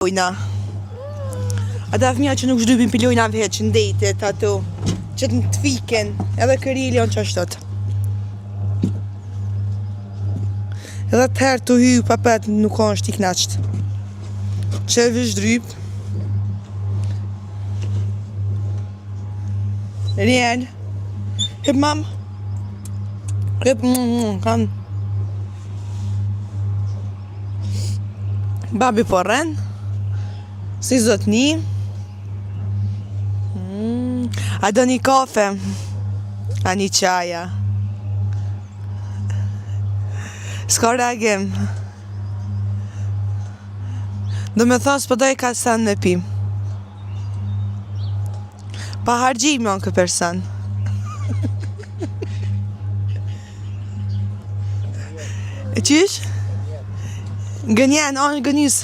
lojna. Ata fëmija që nuk zhdybin për lojna veç, në detet ato, që të në të fiken, edhe kërilion që ashtot. Edhe të herë të hy papet nuk është i knaqët. Që e vish dryp. Rjen. Hep mam. Hep kan. Babi po rren. Si zotni. A do një kafe? A një qaja? S'ka reagim. Do me thonë s'po doj ka sen me pim. Pa hargjim janë këtë person. E qysh? Gënjen, gënjus.